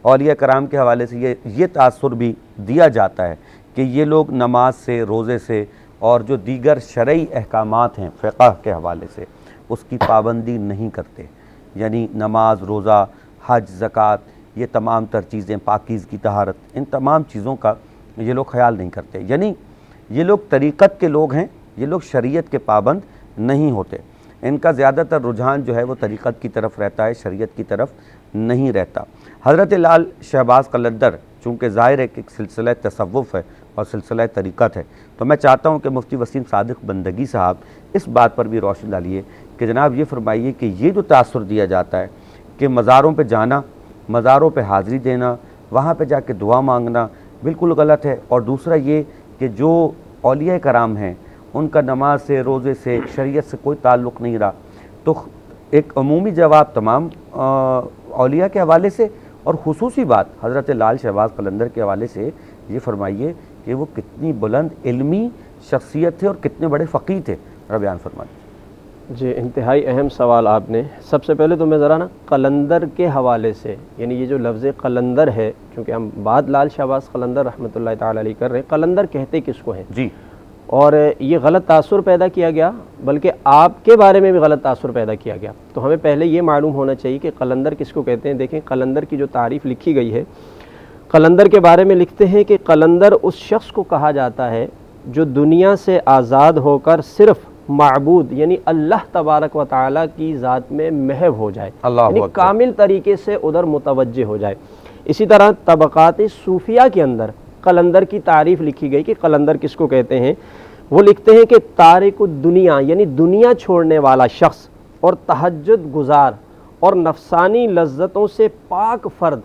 اولیاء کرام کے حوالے سے یہ تاثر بھی دیا جاتا ہے کہ یہ لوگ نماز سے، روزے سے، اور جو دیگر شرعی احکامات ہیں فقہ کے حوالے سے اس کی پابندی نہیں کرتے، یعنی نماز، روزہ، حج، زکوٰۃ، یہ تمام تر چیزیں، پاکیزگی، طہارت، ان تمام چیزوں کا یہ لوگ خیال نہیں کرتے، یعنی یہ لوگ طریقت کے لوگ ہیں، یہ لوگ شریعت کے پابند نہیں ہوتے، ان کا زیادہ تر رجحان جو ہے وہ طریقت کی طرف رہتا ہے، شریعت کی طرف نہیں رہتا۔ حضرت لال شہباز قلندر چونکہ ظاہر ہے کہ ایک سلسلہ تصوف ہے اور سلسلہ طریقت ہے، تو میں چاہتا ہوں کہ مفتی وسیم صادق بندگی صاحب اس بات پر بھی روشنی ڈالیے کہ جناب یہ فرمائیے کہ یہ جو تاثر دیا جاتا ہے کہ مزاروں پہ جانا، مزاروں پہ حاضری دینا، وہاں پہ جا کے دعا مانگنا بالکل غلط ہے، اور دوسرا یہ کہ جو اولیاء کرام ہیں ان کا نماز سے، روزے سے، شریعت سے کوئی تعلق نہیں رہا، تو ایک عمومی جواب تمام اولیاء کے حوالے سے اور خصوصی بات حضرت لال شہباز قلندر کے حوالے سے یہ فرمائیے کہ وہ کتنی بلند علمی شخصیت تھے اور کتنے بڑے فقیہ تھے، بیان فرمائیے۔ جی، انتہائی اہم سوال آپ نے۔ سب سے پہلے تو میں ذرا قلندر کے حوالے سے، یعنی یہ جو لفظ قلندر ہے، چونکہ ہم بعد لال شہباز قلندر رحمۃ اللہ تعالی علیہ کر رہے ہیں، قلندر کہتے کس کو ہیں؟ جی، اور یہ غلط تاثر پیدا کیا گیا، بلکہ آپ کے بارے میں بھی غلط تاثر پیدا کیا گیا، تو ہمیں پہلے یہ معلوم ہونا چاہیے کہ قلندر کس کو کہتے ہیں۔ دیکھیں قلندر کی جو تعریف لکھی گئی ہے، قلندر کے بارے میں لکھتے ہیں کہ قلندر اس شخص کو کہا جاتا ہے جو دنیا سے آزاد ہو کر صرف معبود یعنی اللہ تبارک و تعالیٰ کی ذات میں محو ہو جائے، یعنی کامل طریقے سے ادھر متوجہ ہو جائے۔ اسی طرح طبقات صوفیہ کے اندر قلندر کی تعریف لکھی گئی کہ قلندر کس کو کہتے ہیں، وہ لکھتے ہیں کہ تارک الدنیا یعنی دنیا چھوڑنے والا شخص، اور تہجد گزار اور نفسانی لذتوں سے پاک فرد،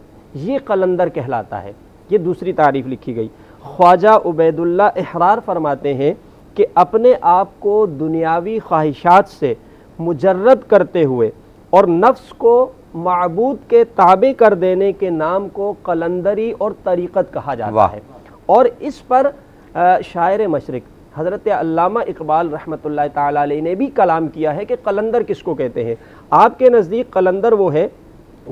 یہ قلندر کہلاتا ہے۔ یہ دوسری تعریف لکھی گئی۔ خواجہ عبید اللہ احرار فرماتے ہیں کہ اپنے آپ کو دنیاوی خواہشات سے مجرد کرتے ہوئے اور نفس کو معبود کے تابع کر دینے کے نام کو قلندری اور طریقت کہا جاتا ہے، اور اس پر شاعر مشرق حضرت علامہ اقبال رحمۃ اللہ تعالیٰ علیہ نے بھی کلام کیا ہے کہ قلندر کس کو کہتے ہیں۔ آپ کے نزدیک قلندر وہ ہے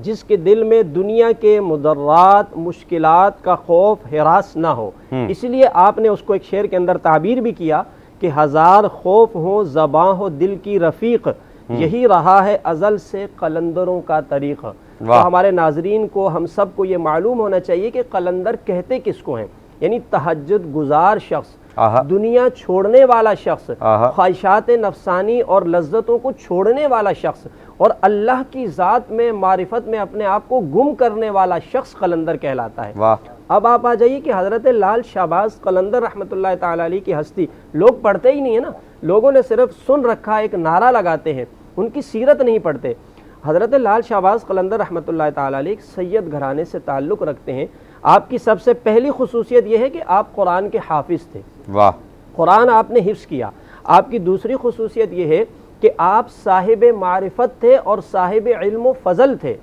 جس کے دل میں دنیا کے مضرات مشکلات کا خوف ہراس نہ ہو، اس لیے آپ نے اس کو ایک شعر کے اندر تعبیر بھی کیا کہ ہزار خوف ہو زباں ہو دل کی رفیق، یہی رہا ہے ازل سے قلندروں کا طریق۔ تو ہمارے ناظرین کو ہم سب کو یہ معلوم ہونا چاہیے کہ قلندر کہتے کس کو ہیں، یعنی تہجد گزار شخص، دنیا چھوڑنے والا شخص، خواہشات نفسانی اور لذتوں کو چھوڑنے والا شخص، اور اللہ کی ذات میں معرفت میں اپنے آپ کو گم کرنے والا شخص قلندر کہلاتا ہے۔ اب آپ آ جائیے کہ حضرت لال شہباز قلندر رحمۃ اللہ تعالیٰ علیہ کی ہستی لوگ پڑھتے ہی نہیں ہے نا، لوگوں نے صرف سن رکھا، ایک نعرہ لگاتے ہیں، ان کی سیرت نہیں پڑھتے۔ حضرت لال شہباز قلندر رحمۃ اللہ تعالیٰ علیہ ایک سید گھرانے سے تعلق رکھتے ہیں۔ آپ کی سب سے پہلی خصوصیت یہ ہے کہ آپ قرآن کے حافظ تھے، قرآن آپ نے حفظ کیا۔ آپ کی دوسری خصوصیت یہ ہے کہ آپ صاحب معرفت تھے اور صاحب علم و فضل تھے،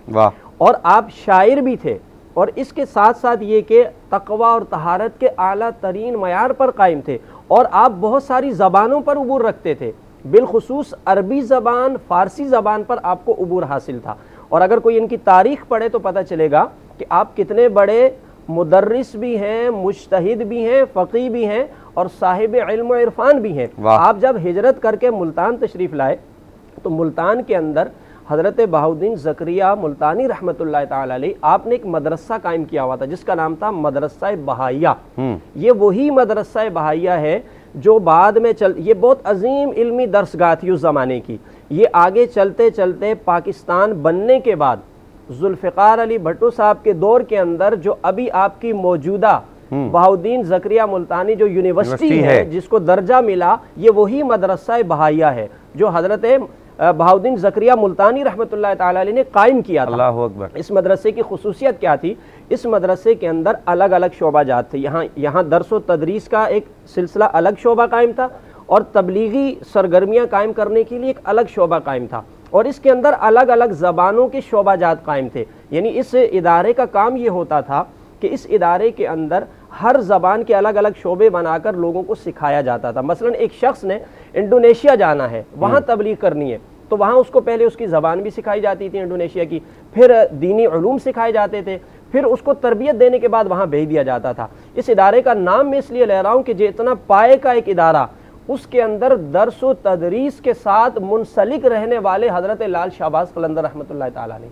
اور آپ شاعر بھی تھے، اور اس کے ساتھ ساتھ یہ کہ تقوی اور طہارت کے اعلیٰ ترین معیار پر قائم تھے، اور آپ بہت ساری زبانوں پر عبور رکھتے تھے، بالخصوص عربی زبان، فارسی زبان پر آپ کو عبور حاصل تھا۔ اور اگر کوئی ان کی تاریخ پڑھے تو پتہ چلے گا کہ آپ کتنے بڑے مدرس بھی ہیں، مجتہد بھی ہیں، فقیہ بھی ہیں، اور صاحب علم و عرفان بھی ہیں۔ آپ جب ہجرت کر کے ملتان تشریف لائے تو ملتان کے اندر حضرت بہاؤالدین زکریا ملتانی رحمۃ اللہ تعالی علیہ آپ نے ایک مدرسہ قائم کیا ہوا تھا جس کا نام تھا مدرسہ بہائیہ۔ یہ وہی مدرسہ بہائیہ ہے جو بعد میں یہ بہت عظیم علمی درسگاہ تھی اس زمانے کی۔ یہ آگے چلتے چلتے پاکستان بننے کے بعد ذوالفقار علی بھٹو صاحب کے دور کے اندر جو ابھی آپ کی موجودہ بہاؤالدین زکریہ ملتانی جو یونیورسٹی ہے جس کو درجہ ملا، یہ وہی مدرسہ بہائیہ ہے جو حضرت بہاؤالدین زکریہ ملتانی رحمۃ اللہ تعالی علیہ نے قائم کیا تھا۔ اللہ اکبر۔ اس مدرسے کی خصوصیت کیا تھی؟ اس مدرسے کے اندر الگ الگ شعبہ جات تھے۔ یہاں درس و تدریس کا ایک سلسلہ الگ شعبہ قائم تھا، اور تبلیغی سرگرمیاں قائم کرنے کے لیے ایک الگ شعبہ قائم تھا، اور اس کے اندر الگ الگ زبانوں کے شعبہ جات قائم تھے۔ یعنی اس ادارے کا کام یہ ہوتا تھا کہ اس ادارے کے اندر ہر زبان کے الگ الگ شعبے بنا کر لوگوں کو سکھایا جاتا تھا۔ مثلا ایک شخص نے انڈونیشیا جانا ہے، وہاں تبلیغ کرنی ہے، تو وہاں اس کو پہلے اس کی زبان بھی سکھائی جاتی تھی انڈونیشیا کی، پھر دینی علوم سکھائے جاتے تھے، پھر اس کو تربیت دینے کے بعد وہاں بھیج دیا جاتا تھا۔ اس ادارے کا نام میں اس لیے لے رہا ہوں کہ جتنا پائے کا ایک ادارہ، اس کے اندر درس و تدریس کے ساتھ منسلک رہنے والے حضرت لال شہباز قلندر رحمۃ اللہ تعالیٰ نے،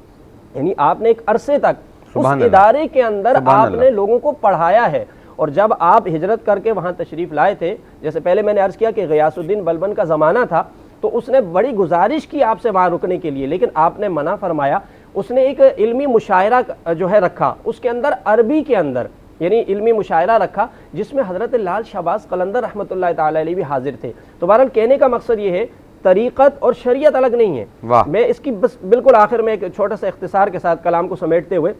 یعنی آپ نے ایک عرصے تک اس ادارے کے اندر آپ نے لوگوں کو پڑھایا ہے۔ اور جب آپ ہجرت کر کے وہاں تشریف لائے تھے، جیسے پہلے میں نے عرض کیا کہ غیاث الدین بلبن کا زمانہ تھا، تو اس نے بڑی گزارش کی آپ سے وہاں رکنے کے لیے، لیکن آپ نے منع فرمایا۔ اس نے ایک علمی مشاعرہ جو ہے رکھا، اس کے اندر عربی کے اندر یعنی علمی مشاعرہ رکھا، جس میں حضرت لال شہباز قلندر رحمۃ اللہ تعالی علیہ بھی حاضر تھے۔ تو بہرحال کہنے کا مقصد یہ ہے طریقت اور شریعت الگ نہیں ہے۔ میں اس کی بس بالکل آخر میں ایک چھوٹا سا اختصار کے ساتھ کلام کو سمیٹتے ہوئے،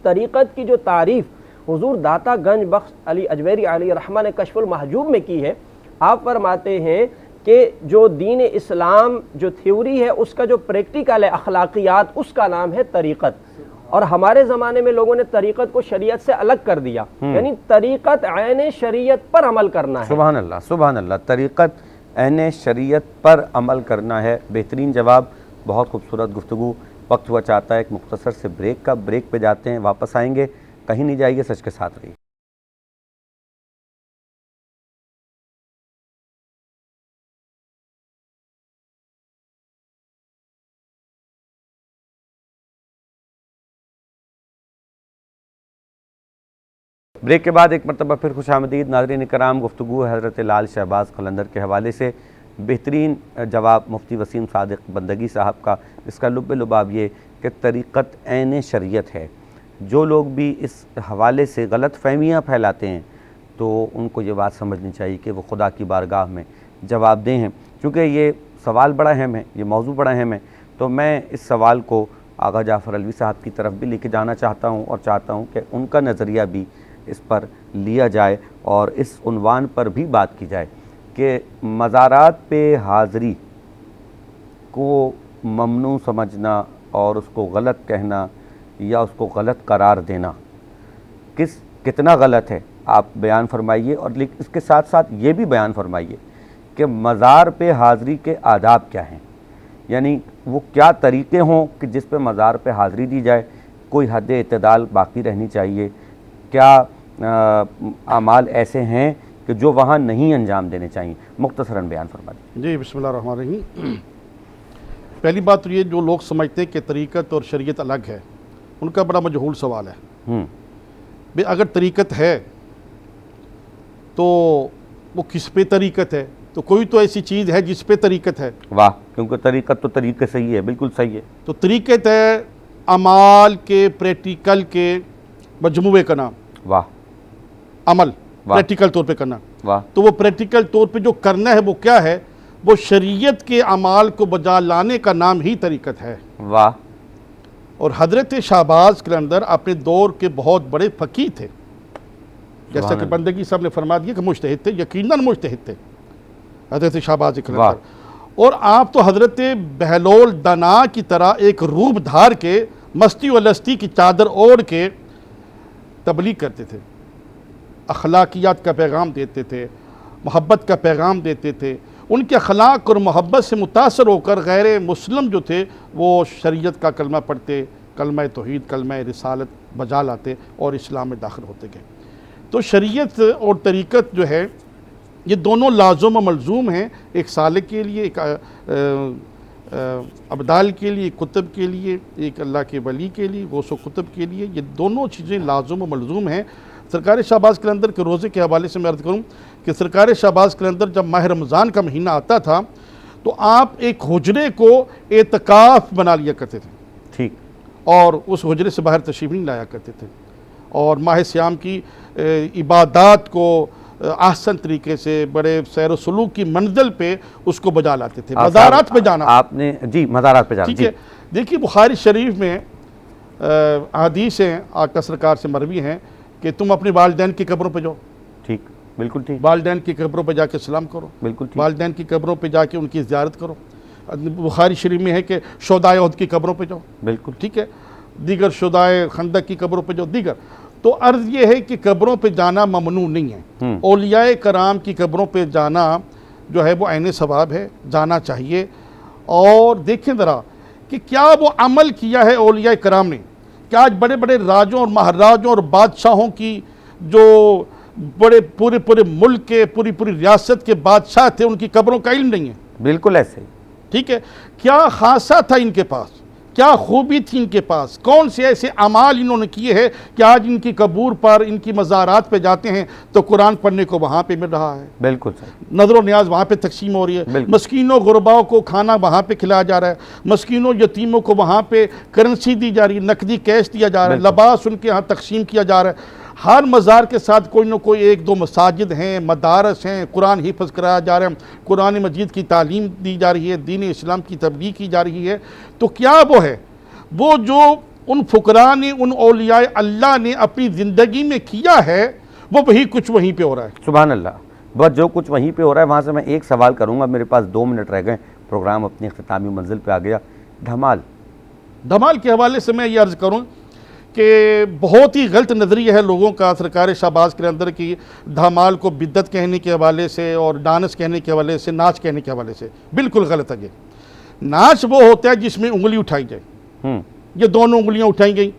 طریقت کی جو تعریف حضور داتا گنج بخش علی اجویری علیہ رحمہ نے کشف المحجوب میں کی ہے، آپ فرماتے ہیں کہ جو دین اسلام جو تھیوری ہے اس کا جو پریکٹیکل ہے اخلاقیات، اس کا نام ہے طریقت۔ اور ہمارے زمانے میں لوگوں نے طریقت کو شریعت سے الگ کر دیا، یعنی طریقت عین شریعت پر عمل کرنا ہے۔ سبحان اللہ، سبحان اللہ، طریقت عین شریعت پر عمل کرنا ہے۔ بہترین جواب، بہت خوبصورت گفتگو۔ وقت ہوا چاہتا ہے ایک مختصر سے بریک کا، بریک پہ جاتے ہیں، واپس آئیں گے، کہیں نہیں جائیے، سچ کے ساتھ رہیے۔ بریک کے بعد ایک مرتبہ پھر خوش آمدید ناظرین کرام۔ گفتگو حضرت لال شہباز قلندر کے حوالے سے، بہترین جواب مفتی وسیم صادق بندگی صاحب کا، اس کا لب لباب یہ کہ طریقت عین شریعت ہے۔ جو لوگ بھی اس حوالے سے غلط فہمیاں پھیلاتے ہیں تو ان کو یہ بات سمجھنی چاہیے کہ وہ خدا کی بارگاہ میں جواب دہ ہیں، کیونکہ یہ سوال بڑا اہم ہے، یہ موضوع بڑا اہم ہے۔ تو میں اس سوال کو آغا جعفر علوی صاحب کی طرف بھی لے کے جانا چاہتا ہوں، اور چاہتا ہوں کہ ان کا نظریہ بھی اس پر لیا جائے اور اس عنوان پر بھی بات کی جائے کہ مزارات پہ حاضری کو ممنوع سمجھنا اور اس کو غلط کہنا یا اس کو غلط قرار دینا کتنا غلط ہے آپ بیان فرمائیے، اور اس کے ساتھ ساتھ یہ بھی بیان فرمائیے کہ مزار پہ حاضری کے آداب کیا ہیں، یعنی وہ کیا طریقے ہوں کہ جس پہ مزار پہ حاضری دی جائے، کوئی حد اعتدال باقی رہنی چاہیے، کیا اعمال ایسے ہیں کہ جو وہاں نہیں انجام دینے چاہیے، مختصراً بیان فرما دیں۔ جی بسم اللہ الرحمن الرحیم۔ پہلی بات تو یہ جو لوگ سمجھتے ہیں کہ طریقت اور شریعت الگ ہے، ان کا بڑا مجہول سوال ہے۔ بھئی اگر طریقت ہے تو وہ کس پہ طریقت ہے؟ تو کوئی تو ایسی چیز ہے جس پہ طریقت ہے۔ واہ، کیونکہ طریقت تو طریقے صحیح ہے، بالکل صحیح ہے۔ تو طریقت ہے اعمال کے پریکٹیکل کے مجموعے کا نام۔ واہ عمل واہ، پریکٹیکل طور پہ کرنا۔ واہ، تو وہ پریکٹیکل طور پہ جو کرنا ہے وہ کیا ہے؟ وہ شریعت کے اعمال کو بجا لانے کا نام ہی طریقت ہے۔ واہ، اور حضرت شہباز قلندر اپنے دور کے بہت بڑے فقیہ تھے، جیسا کہ اللہ۔ بندگی صاحب نے فرما دیا کہ مجتہد تھے، یقیناً مجتہد تھے حضرت شہباز واہ، قلندر۔ اور آپ تو حضرت بہلول دنا کی طرح ایک روپ دھار کے مستی و لستی کی چادر اوڑھ کے تبلیغ کرتے تھے، اخلاقیات کا پیغام دیتے تھے، محبت کا پیغام دیتے تھے۔ ان کے اخلاق اور محبت سے متاثر ہو کر غیر مسلم جو تھے وہ شریعت کا کلمہ پڑھتے، کلمہ توحید، کلمہ رسالت بجا لاتے اور اسلام میں داخل ہوتے گئے۔ تو شریعت اور طریقت جو ہے یہ دونوں لازم و ملزوم ہیں، ایک سالک کے لیے، ایک ابدال کے لیے، ایک کتب کے لیے، ایک اللہ کے ولی کے لیے، غوث و کتب کے لیے، یہ دونوں چیزیں لازم و ملزوم ہیں۔ سرکار شہباز قلندر کے روزے کے حوالے سے میں عرض کروں کہ سرکار شہباز قلندر جب ماہ رمضان کا مہینہ آتا تھا تو آپ ایک حجرے کو اعتکاف بنا لیا کرتے تھے، ٹھیک، اور اس حجرے سے باہر تشریف نہیں لایا کرتے تھے، اور ماہ سیام کی عبادات کو احسن طریقے سے بڑے سیر و سلوک کی منزل پہ اس کو بجا لاتے تھے۔ مزارات پہ جانا، آپ نے جی مزارات پہ جانا، ٹھیک جی ہے۔ دیکھیے بخاری شریف میں احادیث ہیں، آقا سرکار سے مروی ہیں کہ تم اپنے والدین کی قبروں پہ جاؤ، ٹھیک، بالکل ٹھیک، والدین کی قبروں پہ جا کے سلام کرو، بالکل ٹھیک، والدین کی قبروں پہ جا کے ان کی زیارت کرو۔ بخاری شریف میں ہے کہ شہدائے احد کی قبروں پہ جاؤ، بالکل ٹھیک ہے، دیگر شہدائے خندق کی قبروں پہ جاؤ، دیگر۔ تو عرض یہ ہے کہ قبروں پہ جانا ممنوع نہیں ہے، اولیاء کرام کی قبروں پہ جانا جو ہے وہ عین ثواب ہے، جانا چاہیے۔ اور دیکھیں ذرا کہ کیا وہ عمل کیا ہے اولیاء کرام نے، کہ آج بڑے بڑے راجوں اور مہاراجوں اور بادشاہوں کی جو بڑے پورے ملک کے پوری ریاست کے بادشاہ تھے ان کی قبروں کا علم نہیں ہے؟ بالکل ایسے ہی، ٹھیک ہے، کیا خاصہ تھا ان کے پاس، کیا خوبی تھی ان کے پاس، کون سے ایسے اعمال انہوں نے کیے ہیں کہ آج ان کی قبور پر، ان کی مزارات پہ جاتے ہیں تو قرآن پڑھنے کو وہاں پہ مل رہا ہے، بالکل صحیح، نظر و نیاز وہاں پہ تقسیم ہو رہی ہے، بالکل، مسکینوں غرباؤں کو کھانا وہاں پہ کھلایا جا رہا ہے، مسکینوں یتیموں کو وہاں پہ کرنسی دی جا رہی ہے، نقدی کیش دیا جا رہا ہے، بالکل، لباس ان کے ہاں تقسیم کیا جا رہا ہے۔ ہر مزار کے ساتھ کوئی نہ کوئی ایک دو مساجد ہیں، مدارس ہیں، قرآن حفظ کرایا جا رہا ہے، قرآن مجید کی تعلیم دی جا رہی ہے، دین اسلام کی تبلیغ کی جا رہی ہے۔ تو کیا وہ ہے وہ جو ان فقراء نے، ان اولیاء اللہ نے اپنی زندگی میں کیا ہے، وہ وہی کچھ وہیں پہ ہو رہا ہے؟ سبحان اللہ، بس جو کچھ وہیں پہ ہو رہا ہے۔ وہاں سے میں ایک سوال کروں گا، میرے پاس 2 منٹ رہ گئے، پروگرام اپنی اختتامی منزل پہ آ گیا۔ دھمال کے حوالے سے میں یہ عرض کروں کہ بہت ہی غلط نظریہ ہے لوگوں کا سرکار شہباز قلندر کی دھمال کو بدعت کہنے کے حوالے سے اور ڈانس کہنے کے حوالے سے، ناچ کہنے کے حوالے سے، بالکل غلط ہے۔ یہ ناچ وہ ہوتا ہے جس میں انگلی اٹھائی جائے، یہ دونوں انگلیاں اٹھائی گئیں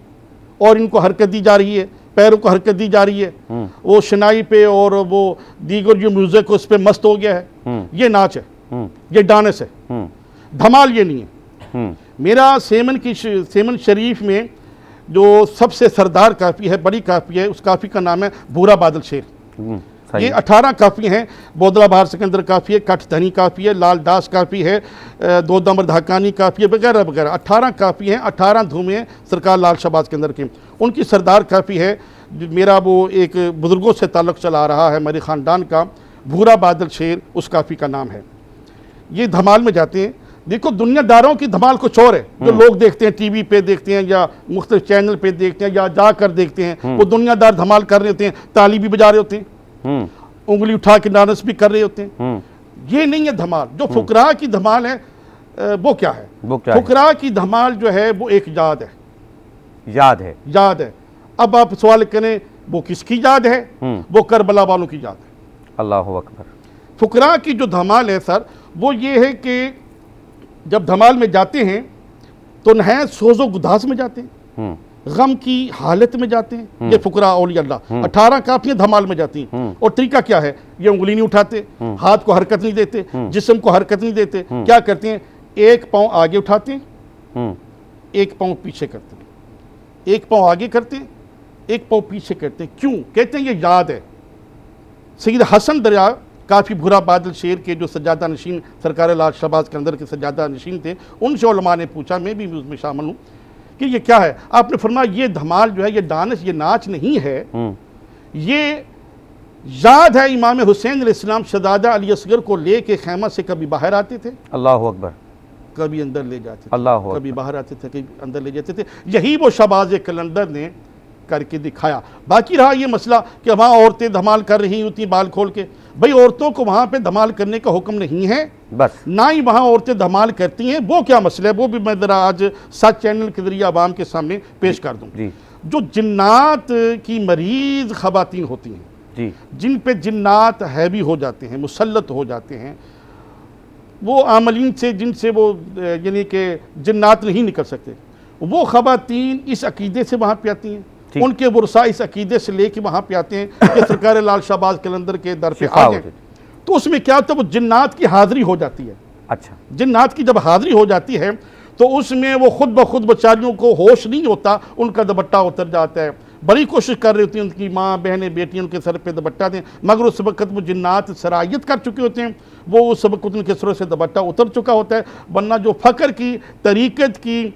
اور ان کو حرکت دی جا رہی ہے، پیروں کو حرکت دی جا رہی ہے، وہ شنائی پہ اور وہ دیگر جو میوزک اس پہ مست ہو گیا ہے، یہ ناچ ہے، یہ ڈانس ہے، دھمال یہ نہیں ہے۔ میرا سیمن شریف میں جو سب سے سردار کافی ہے، بڑی کافی ہے، اس کافی کا نام ہے بھورا بادل شیر۔ یہ 18 کافی ہیں، بودلا بہار سکندر کافی ہے، کٹھ دھنی کافی ہے، لال داس کافی ہے، دو دمر دھاکانی کافی ہے، وغیرہ وغیرہ 18 کافی ہیں، 18 دھومیں سرکار لال شہباز قلندر کے۔ ان کی سردار کافی ہے، میرا وہ ایک بزرگوں سے تعلق چلا رہا ہے میرے خاندان کا، بھورا بادل شیر اس کافی کا نام ہے۔ یہ دھمال میں جاتے ہیں۔ دیکھو دنیا داروں کی دھمال کچھ اور ہے، جو لوگ دیکھتے ہیں ٹی وی پہ دیکھتے ہیں یا مختلف چینل پہ دیکھتے ہیں یا جا کر دیکھتے ہیں، وہ دنیا دار دھمال کر رہے ہوتے ہیں، تالی بھی بجا رہے ہوتے ہیں، انگلی اٹھا کے ڈانس بھی کر رہے ہوتے ہیں۔ یہ نہیں ہے دھمال۔ جو فقراء کی دھمال ہے، وہ کیا ہے؟ وہ کیا ہے؟ فقراء کی دھمال جو ہے وہ ایک یاد ہے، یاد ہے، یاد ہے۔ اب آپ سوال کریں وہ کس کی یاد ہے؟ وہ کربلا والوں کی یاد ہے۔ اللہ اکبر۔ فقراء کی جو دھمال ہے سر، وہ یہ ہے کہ جب دھمال میں جاتے ہیں تو نہایت سوز و گداز میں جاتے ہیں، غم کی حالت میں جاتے ہیں۔ یہ فقراء اولیاء اللہ 18 کافیاں دھمال میں جاتی ہیں، اور طریقہ کیا ہے؟ یہ انگلی نہیں اٹھاتے، ہاتھ کو حرکت نہیں دیتے، جسم کو حرکت نہیں دیتے۔ کیا کرتے ہیں؟ ایک پاؤں آگے اٹھاتے ہیں، ایک پاؤں پیچھے کرتے ہیں، ایک پاؤں آگے کرتے ہیں، ایک پاؤں پیچھے کرتے ہیں۔ کیوں؟ کہتے ہیں یہ یاد ہے۔ سید حسن دریا کافی برا بادل شیر کے جو سجادہ نشین سرکار لال شہباز کے اندر کے سجادہ نشین تھے، ان سے علماء نے پوچھا، میں بھی اس میں شامل ہوں، کہ یہ کیا ہے؟ آپ نے فرمایا یہ دھمال جو ہے یہ ڈانس، یہ ناچ نہیں ہے، یہ یاد ہے امام حسین علیہ السلام شہزادہ علی اصغر کو لے کے خیمہ سے کبھی باہر آتے تھے، اللہ اکبر، کبھی اندر لے جاتے تھے، اللہ اکبر، کبھی باہر آتے تھے، کبھی اندر لے جاتے تھے۔ یہی وہ شہباز کلندر نے کر کے دکھایا۔ باقی رہا یہ مسئلہ کہ وہاں عورتیں دھمال کر رہی ہوتی بال کھول کے، بھئی عورتوں کو وہاں پہ دھمال کرنے کا حکم نہیں ہے، بس نہ ہی وہاں عورتیں دھمال کرتی ہیں۔ وہ کیا مسئلہ ہے وہ بھی میں ذرا آج سچ چینل کے ذریعے عوام کے سامنے پیش کر دوں۔ جی جو جنات کی مریض خواتین ہوتی ہیں، جی جن پہ جنات حاوی ہو جاتے ہیں، مسلط ہو جاتے ہیں، وہ عاملین سے جن سے وہ یعنی کہ جنات نہیں نکل سکتے، وہ خواتین اس عقیدے سے وہاں پہ آتی ہیں، ان کے ورثاء اس عقیدے سے لے کے وہاں پہ آتے ہیں کہ سرکار لال شہباز قلندر کے در پہ آ جائیں۔ تو اس میں کیا ہوتا ہے؟ وہ جنات کی حاضری ہو جاتی ہے۔ اچھا، جنات کی جب حاضری ہو جاتی ہے تو اس میں وہ خود بخود بیچاریوں کو ہوش نہیں ہوتا، ان کا دوپٹہ اتر جاتا ہے، بڑی کوشش کر رہی ہوتی ہیں ان کی ماں بہنیں بیٹیاں ان کے سر پہ دوپٹہ دیں، مگر اس وقت وہ جنات سرایت کر چکے ہوتے ہیں، وہ اس وقت ان کے سروں سے دوپٹہ اتر چکا ہوتا ہے۔ ورنہ جو فقر کی طریقت کی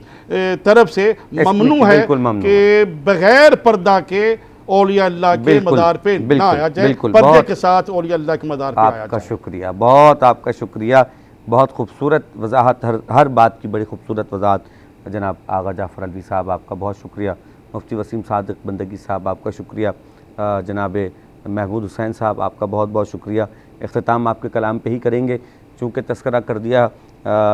طرف سے ممنوع ہے کہ بغیر پردہ کے اولیاء اللہ کے مدار پہ نہ آیا جائے، پردے کے ساتھ اولیاء اللہ کے مدار پہ آیا جائے۔ آپ کا شکریہ، بہت آپ کا شکریہ، بہت خوبصورت وضاحت، ہر بات کی بڑی خوبصورت وضاحت جناب آغا جعفر علوی صاحب، آپ کا بہت شکریہ۔ مفتی وسیم صادق بندگی صاحب آپ کا شکریہ، جناب محمود حسین صاحب آپ کا بہت بہت شکریہ۔ اختتام آپ کے کلام پہ ہی کریں گے، چونکہ تذکرہ کر دیا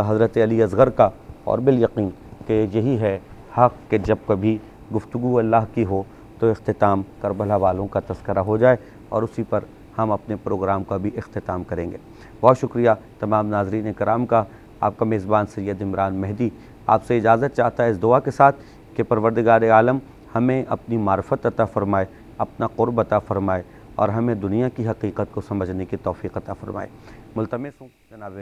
حضرت علی اصغر کا، اور بالیقین کہ یہی ہے حق کہ جب کبھی گفتگو اللہ کی ہو تو اختتام کربلا والوں کا تذکرہ ہو جائے، اور اسی پر ہم اپنے پروگرام کا بھی اختتام کریں گے۔ بہت شکریہ تمام ناظرین کرام کا۔ آپ کا میزبان سید عمران مہدی آپ سے اجازت چاہتا ہے اس دعا کے ساتھ کہ پروردگار عالم ہمیں اپنی معرفت عطا فرمائے، اپنا قرب عطا فرمائے، اور ہمیں دنیا کی حقیقت کو سمجھنے کی توفیق عطا فرمائے۔ ملتمس ہوں جناب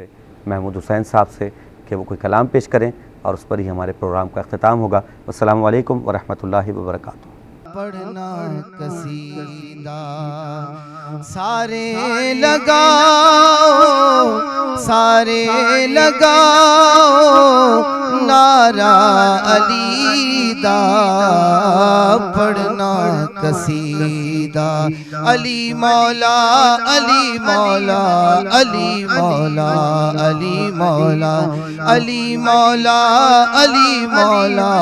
محمود حسین صاحب سے کہ وہ کوئی کلام پیش کریں، اور اس پر ہی ہمارے پروگرام کا اختتام ہوگا۔ السلام علیکم ورحمۃ اللہ وبرکاتہ۔ پڑھنا قصیدہ سارے لگاؤ، سارے لگاؤ نعرہ علی دا، پڑھنا قصیدہ علی مولا علی مولا علی مولا علی مولا علی مولا علی مولا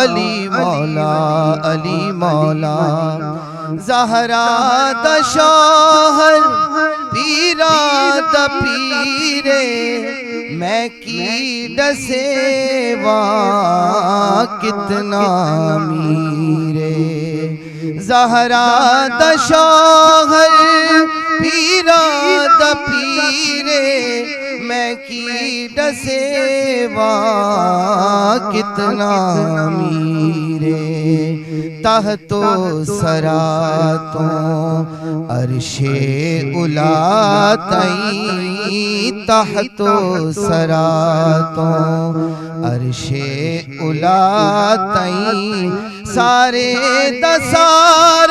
علی مولا علی مولا زہرا دا شوہر پیرا دا پیرے میں کی ڈسے واں کتنا میرے، زہرا دا شوہر پیرا دا پیرے میں کی ڈسے واں کتنا میرے، تحت و سراتوں عرش اولا تئیں، تحت و سراتوں عرش اولا تئیں سارے دسار